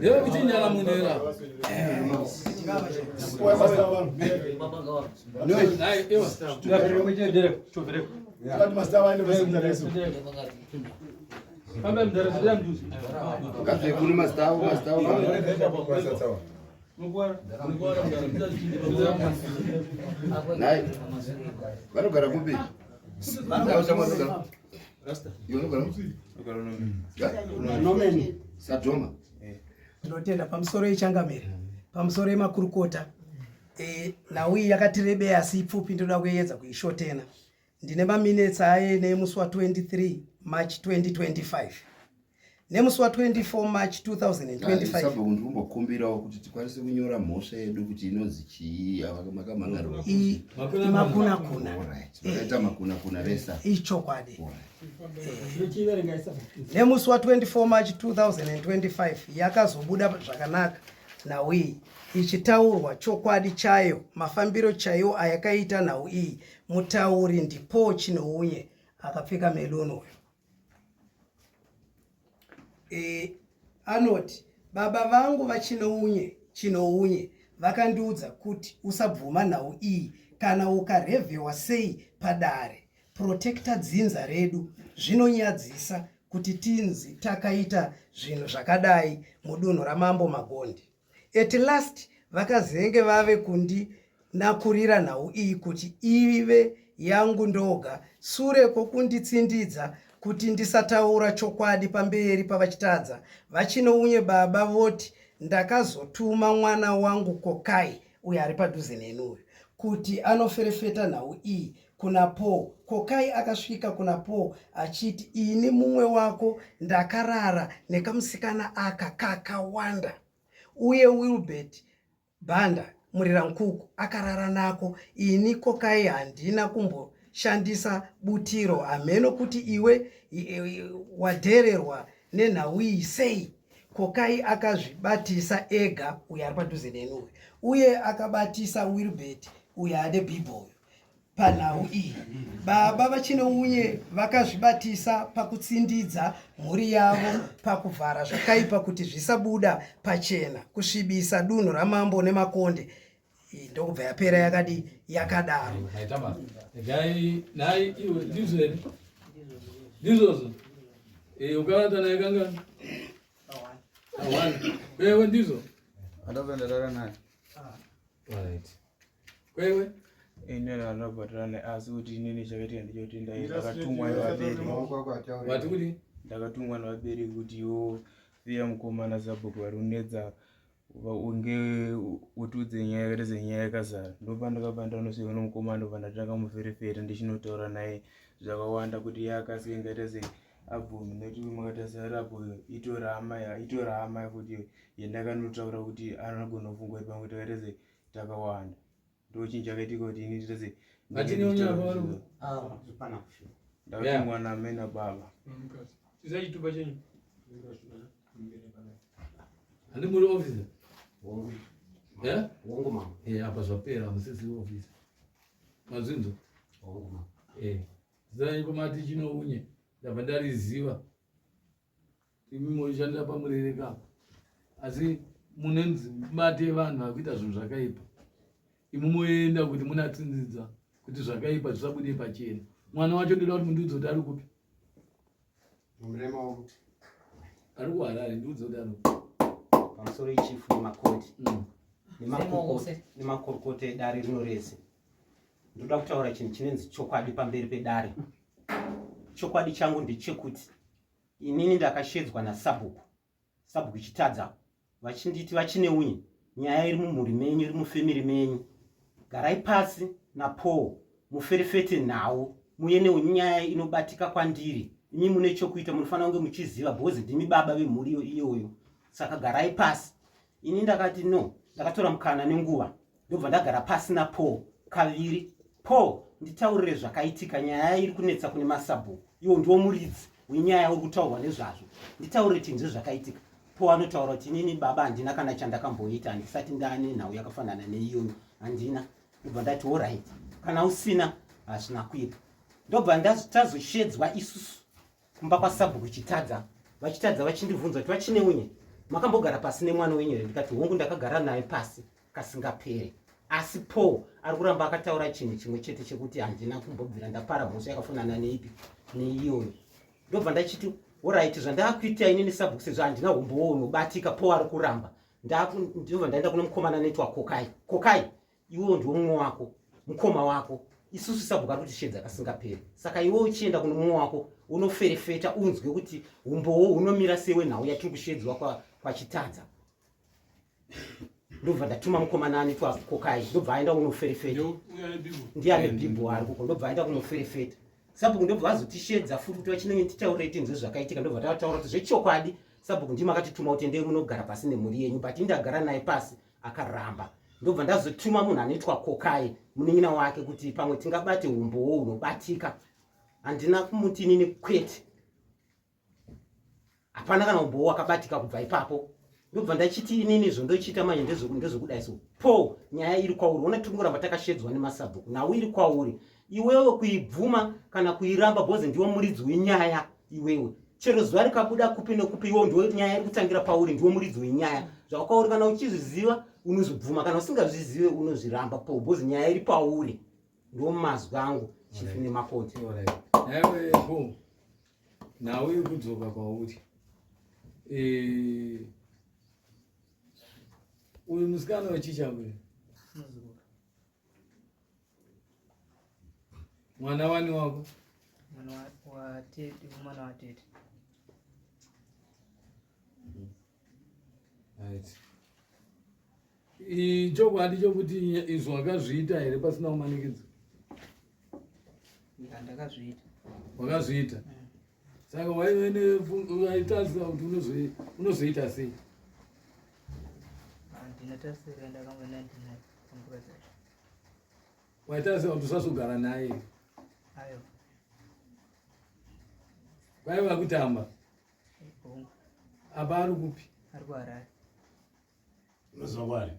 Deve kuchinyala munera. Vanogara kupi? Sadhoma. Ndinotenda pamusoro ichangamiri, pamusoro yemakurukota. Nhau iyi yakatirebea asi ipfupi, ndoda kuedza kuishotena. Ndine maminutes aye nemusi wa 23 March 2025. Nemusi wa 24 March 2025. Sabo ndumbokumbirawo kuti tikwanise kunyora mhosva yedu kuti inonzi chii makamangarwa. Makuna. Vakaita makuna vesa. Ichokwadi. Nemusi wa 24 March 2025 yakazobuda zvakanaka nhau iyi ichitaurwa chokwadi chayo, mafambiro chayo ayakaita nhau iyi. Mutauri ndipo Chinounye akapfeka melono. Anoti baba vangu Chinounye vakandiudza kuti usabvuma nhau iyi kana ukarevhewa sei padare. Protector dzinza redu zvinonyadzisa kuti tinzi takaita zvinhu zvakadai mudunhu ramambo Magondi. At last vakazenge vave kundinakurira nhau iyi kuti ive yangu ndoga, sure kwokunditsindidza kuti ndisataura chokwadi pamberi pavachitadza vaChinounye baba voti ndakazotuma mwana wangu Kokai, uyo ari padhuze nenuyo, kuti anoferefeta nhau iyi kuna Paul. Kokai akasvika kuna Paul achiti ini mumwe wako ndakarara nekamusikana aka kakawanda, uye Wilbert Banda murirankuku akarara nako. Ini Kokai handina kumboshandisa butiro, ameno kuti iwe wadhererwa nenhau iyi sei. Kokai akazvibatisa ega, uyo ari padhuze nenuyo, uye akabatisa Wilbert uyo ane bhibhoyo panhau iyi. Baba vaChinounye vakazvibatisa pakutsindidza mhuri yavo, pakuvhara zvakaipa kuti zvisabuda pachena, kusvibisa dunhu ramambo neMakonde. Ndokubva yapera yakadi yakadaro. Nai iwe ndizwe. Ndizozo. Ukarata naye kangani? Awani. Wewe ndizo? Adavendera naye. Right. Wewe Inena anabatana azuti nini chakati ndichoti ndakatumwa nevaberi. Wati kuti Ndakatumwa nevaberi kuti yo via mukomana Zabhuku varunedza unge utudze nyaya dzenyaya kazara. Ndopa ndakabanda unosiyana mukomana vandatanga muferefeta ndichinotaura naye zvakawanda kuti yakasenga tese abvumi noti mwakatasara apo itora hama kuti yendakanotaura kuti anogona kufungwa pamwe takatese takawanda. Ndochinja chakaitika kuti ini tese atini unyapa wari zvipana kusho ndakutumwa namena baba tizachitupa chenyu handi muri officer Wongo mama. Apa zvapera musisi officer mazvinzo zai pomati Chinounye ndabva ndariziva imi moishandira pamurereka, asi munenzi bate vanhu vakuita zvinhu zvakaipa. Imi moenda kuti munatsinzidza kuti zvakaipa zvisabude pachena. Mwana wacho ndoda kuti mundiudze kuti ari kupi? Murema wangu. Ari kuHarare, ndiudze kuti ari Pamusoro ichifu neMakonde. Nemakurukota edare rino rese. Ndoda kutaura chinhu chinenzi chokwadi pamberi pedare. Chokwadi changu ndechekuti inini ndakashedzwa naSabhuku. Sabhuku chitadza vachinditi vaChinounye, nyaya iri mumhuri menyu, iri mufemiri menyu. Garai pasi naPaul muferefete nhau, muyenewo nyaya inobatika kwandiri. Imi mune chokuita, munofanira kunge muchiziva bhozi ndimi baba vemhuri iyoyo. Saka garai pasi. Ini ndakati no, ndakatora mukana nenguva. Ndobva ndagara pasi naPaul kaviri. Paul, nditaurire zvakaitika, nyaya iri kunetsa kune maSabhuku. Iwo ndiwo muridzi wenyaya uri kutaurwa nezvazvo. Nditaurire tinzve zvakaitika. Paul anotaura kuti inini baba handina kana chandakamboita, ndisati ndane nhau yakafanana neiyoyo. Handina. Ndobva ndati all right. Kana usina hazvina kuipa. Ndobva tazoshedzwa isusu kumba kwaSabhuku chitadza. Vachitadza vachindibvunza kuti vaChinounye, makambogara pasi nemwana wenyu here? Ndikati hongu ndakagara naye pasi kasingaperi. Asi Paul ari kuramba akataura chinhu chimwe chete chekuti handina kumbobvira ndapara mhosva yakafanana neipi neiyoyo. Ndobva ndachiti oraiti zvandaakuita inini sabhuku sezvo handina umbowo unobatika. Paul ari kuramba. Ndobva ndaenda kune mukomana anoitwa Kokai. Kokai, iwewo ndiwo mumwe wako, mukoma wako. Isusu sabhuku ari kuti shedza kasingaperi. Saka iwewo uchienda kune mumwe wako unoferefeta unzwe kuti umbowo hunomira sewe nhau yatiri kushedzwa kwachitadza. Ndobva ndatuma mukomana anoitwa Kokai. Ndobva aenda kunoferefeta. Ndiani bhibho ari kuko. Ndobva aenda kunoferefeta. Sabhuku ndobva azotishedza futi kuti vachinenge titaurire tinzwe zvakaitika. Ndobva tataura kuti zvechokwadi sabhuku ndimi akatituma kuti endei munogara pasi nemhuri yenyu, but ndagara naye pasi akaramba. Ndobva ndazotuma munhu anoitwa Kokai munin'ina wake kuti pamwe tingabate umbowo hunobatika. Handina kumuti inini kwete, hapana kana umbowo wakabatika kubva ipapo. Ndobva ndachiti inini zvondochita manje ndezvokudai so. Paul, nyaya iri kwauri. Ona tiri kuramba takashedzwa nemasabhuku. Nhau iri kwauri. Iwewe kuibvuma kana kuiramba bhozi ndiwo muridzi wenyaya iwewe. Chero zuva rikabuda kupi nekupi iwewe ndiwo nyaya iri kutangira pauri, ndiwo muridzi wenyaya. Zvakwauri kana uchizviziva unozvibvuma, kana usingazvizive unozviramba. Paul, bhozi nyaya iri pauri. Ndiwo mazwi angu chifi nemakoti. Ewe Paul, nhau iri kudzoka kwauri. Uyu musikana wechichakwe mwana wani wako? Mwana wa tete. Chokwadi chokuti izvo wakazviita here pasina kumanikidzwa? Ndakazviita. Wakazviita? Saka waitarisira kuti unozoita sei? Ndinatarisira ndakanga ndinaye pamukadzi. Waitarisira kuti usazogara naye? Ayo. Kwaiva kutamba? Apa ari kupi? Ari kuHarare. Unoziva kwari?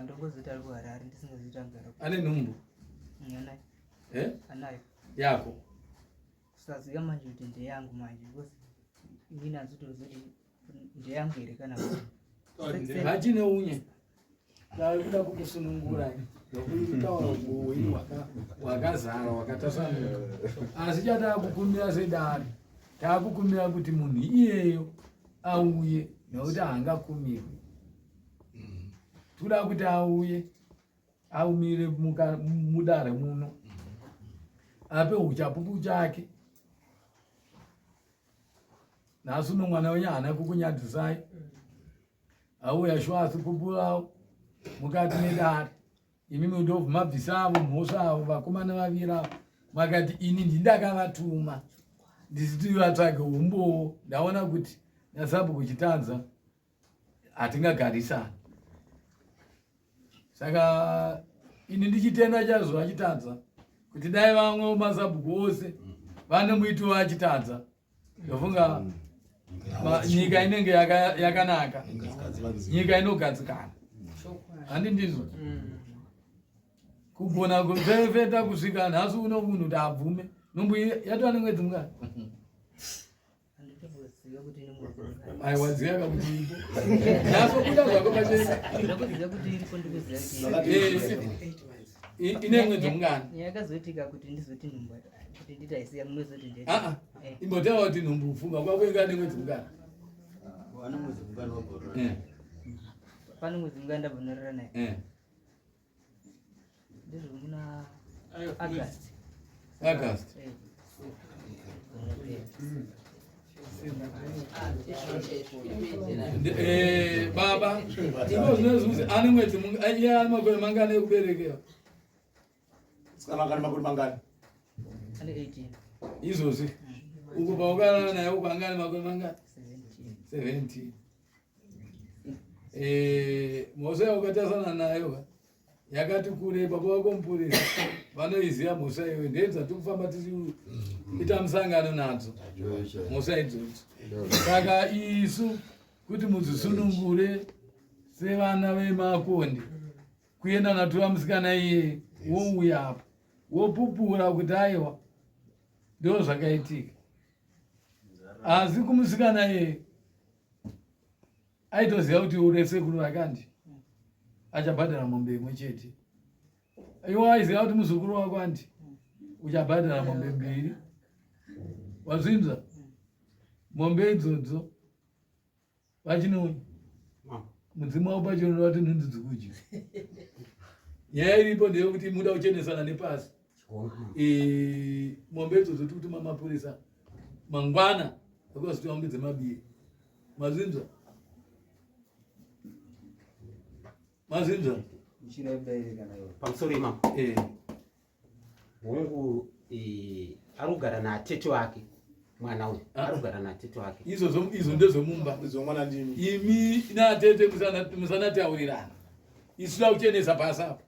Ndongozoti ari kuHarare ndisingazoti agara. Ane nhumbu? Anayo. Anayo. Yako? Kusaziva manje kuti ndeyangu manje because inini azotozoti ndeyangu here kana kuti. Hachine unye. Kuda kukusunungura nokutaura uboyi wakazara wakatasanuka. Asi chatakukumira sedare, takukumira kuti munhu iyeyo auye nokuti haangakumirwi. Toda kuti auye aumire mudare muno ape uchapupu chake. Nhasi uno mwana wenyu haana kukunyadzisai, auya shwasi pupu ravo mukati medare. Imimi ndobva mabvisa avo mhosva avo vakomana vaviri avo makati ini ndindakavatuma ndisiti vatsvage umbowo. Ndaona kuti nasabhuku kuchitanza hatingagarisana. Saka ini ndichitenda chazo vachitanza kuti dai vamwe masabhuku ose vane muiti vachitanza ndofunga nyika inenge yakanaka, nyika inogadzikana. Handi ndizvo kugona kuferefeta kusvika nhasi uno munhu kuti abvume nhumbu yatova nemwedzi mungani? Aiwa ziyaka kuti iripo. Nhasi kuda zvako pachena. Ndakuziva kuti iripo ndikuziva ine mwedzi mungani? nyaya yakazoitika kuti ndizoti nhumbu kuti nditaisiya munozoti ndeti. Imbotaura kuti nhumbu kufunga kwako ingane mwedzi mungani? Wana mwedzi mungani wagorora? Pane mwedzi mungani ndabva norora naye. Ndizvo muna August. August. Baba, ino zvinozuzi ane mwedzi mungani? Ane makore mangani ekuberekewa? Sikamangani makore mangani? Ane 18. Izvozvi uko paukarara naye uko angane makore mangani? 17. Mhosva yaukatasana nayo yakati kurei baba vako mupurisa vanoiziva mhosva iyoyo. Ndedza tikufamba tichiita musangano nadzo mhosva idzodzo. Saka isu kuti mudzisunungure sevana vemakonde kuenda natora musikana iye wouya apo wopupura kuti aiwa ndo zvakaitika. Asi kumusikana iye aitoziva kuti uresekuru vakandi achabhadhara mombe imwe chete. Iwe aiziva kuti muzukuru wako andi uchabhadhara mombe 2. Wazvinza mombe idzodzo vachinoi mudzimu wavo pachinoda kuti nhunzi dzikudya. Nyaya iripo ndeyekuti muda kuchenesana nepasi. Mombe idzodzo tiri kutuma mapurisa mangwana ekuzoti mombe dzemabiye. Mazvinza pamusoro imamo hongu arikugara naatete wake, mwana uyu arikugara naatete wake. Izo ndezvemumba imi naatete musanataurirana. Isu toda kuchenesa pasi apo,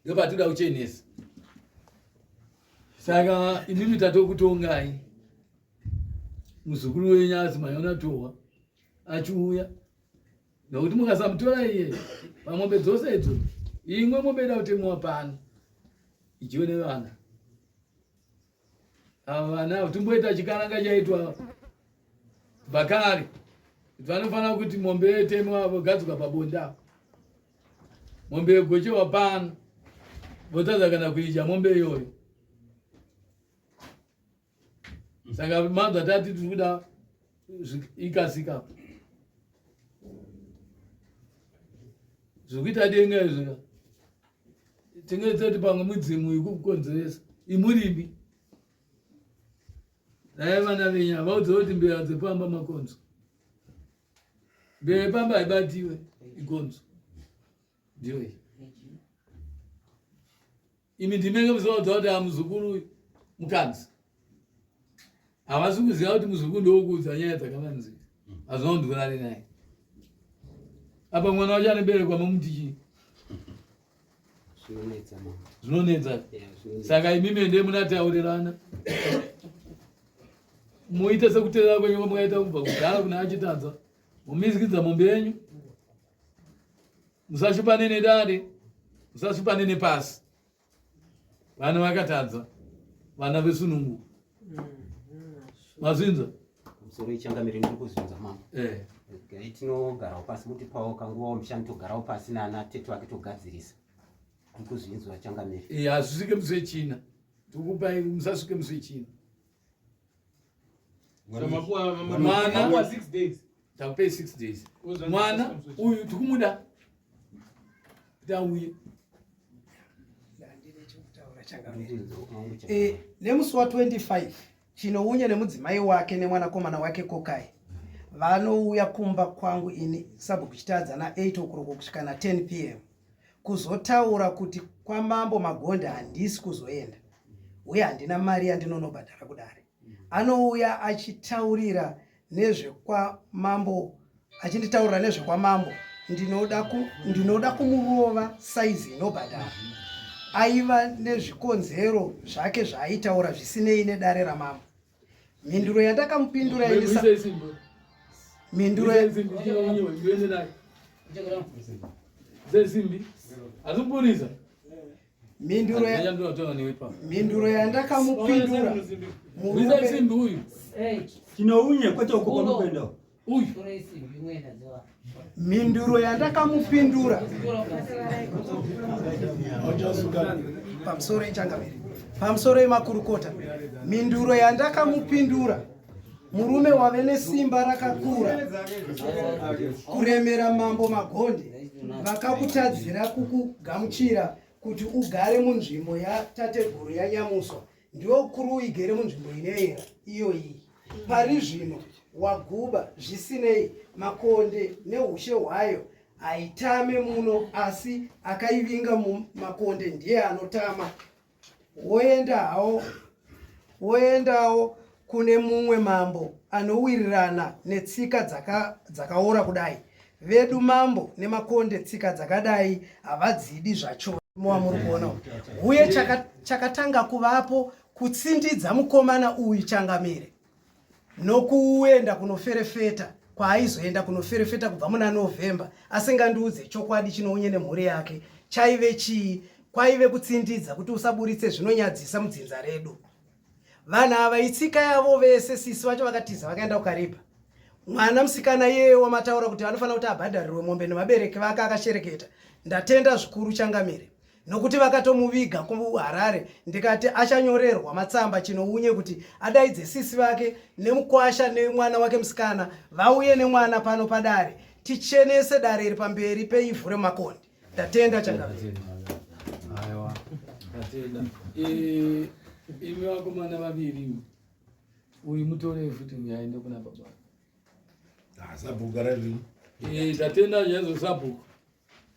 ndopatinoda kuchenesa. Saka imimi tatokutongai muzukuru wenyu azimanyaona tohwa achiuya, nokuti mukasamutora iye pamombe dzose idzodzo, imwe mombe ida kutemwa pano ichiwe nevana. Ava vana timboita chikaranga chaitwa Bakari, vanofanira kuti mombe yetemwa vogadzikwa pabonda, mombe yegochewa pano votadza kana kuidya mombe iyoyo. Saka manzo atati tiri kuda ikasika zvekuita denga izvika tingetsati pamwe mudzimu ikukonzeresa imurimi. Naye vana venyu vaudze kuti mbeva dzepamba makonzo, mbeva yepamba haibatiwe ikonzo ndiyo iyi. Imi ndimenge musaudza kuti amuzukuru mukadzi, havasi kuziva kuti muzukuru ndokuudza nyaya dzakavanzika, hazvinondurari naye. Apa mwana wacho anoberekwa mamuti chii? Zvinonetsa. Saka imimi ndiye munataurirana muite sekuteerera kwenyu kwamukaita kubva kudhara kuna achitadza, mumizikidza mombe yenyu, musashupane nedare, musashupane nepasi. Vana vakatadza, vana vesunungu. Mazvinza pamusoro ichangamire ndiri kuzvinza mama. Tinogarawo pasi muti pawo kanguvawo mushanu togarawo pasi naanatete wake togadzirisa. Tiri kuzvinzwa changamire. Hazvisvike musi wechina, tikupai musasvike musi wechina. Mwana 6 days. Takupei 6 days. Mwana uyu tikumuda kuti auye. Nemusi wa25 Chinounye nemudzimai wake nemwanakomana wake Kokai vanouya kumba kwangu ini sabhuku chitadza na8 o'clock kusvika na10 p.m. kuzotaura kuti kwamambo Magonda handisi kuzoenda uye handina mari yandinonobhadhara kudare. Anouya achitaurira nezvekwamambo, achinditaurira nezvekwamambo. Ndinoda kumurova saizi inobhadhara. Aiva nezvikonzero zvake zvaaitaura zvisinei nedare ramambo. Mhinduro yandakamupindura ilisa mhinduro mhinduro yandakamupindura Chinounye kwete ukoko kwenda uyu mhinduro yandakamupindura pamusoro ichangamiri pamusoro yemakurukota. Mhinduro yandakamupindura, murume wave nesimba rakakura kuremera mambo Magonde, vakakutadzira kukugamuchira kuti ugare munzvimbo yatateguru yanyamuswa, ndiwo kuri igere munzvimbo ineyera iyo iyi. Pari zvino waguba zvisinei, Makonde neushe hwayo haitame muno, asi akaivinga Makonde ndiye anotama. Woendawo kune mumwe mambo anowirirana netsika dzakaora kudai. Vedu mambo neMakonde tsika dzakadai havadzidi zvacho. Muri kuona uye chakatanga kuvapo kutsindidza mukomana uyu Changamire nokuenda kunoferefeta kwaaizoenda kunoferefeta kubva muna November. Asingandiudze chokwadi Chinounye nemhuri yake chaive chii. Kwaive kutsindidza kuti usaburitse zvinonyadzisa mudzinza redu. Vanhu ava itsika yavo vese sisi vacho vakatiza vakaenda kukaripa. mwana musikana yeye wamataura kuti anofanira kuti abhadharirwe mombe nemabereki vake akashereketa. Ndatenda zvikuru Changamire nokuti vakatomuviga kuHarare. Ndikati achanyorerwa matsamba Chinounye kuti adaidze sisi vake nemukwasha nemwana wake musikana vauye nemwana pano padare tichenese dare riri pamberi peivhu remakondi. Ndatenda Changamire. Aiwa, ndatenda. Imi vakomana vaviri uyu mutore futi muyaende kuna baba. Sabhuku rari. Ndatenda jezo sabhuku.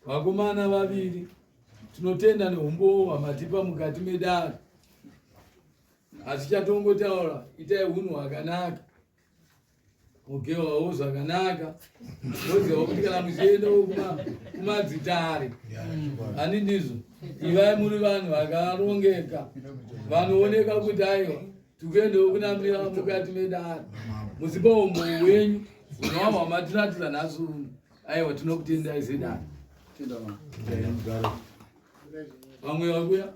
Vakomana vaviri tinotenda neumbo hwamatipa mukati medare. Asi chatongotaura itai hunhu hwakanaka. Mugewawo zvakanaka. Moziva kuti kana muchienda kumadzitare. Ani ndizvo. Ivai muri vanhu vakarongeka. Vanooneka kuti aiwa tikuendawo kunamira mukati medare. Musipa umbo hwenyu unova hwamatiratidza nhasi uno. Aiwa tinokutendai sedare. Tenda vamwe vakuya.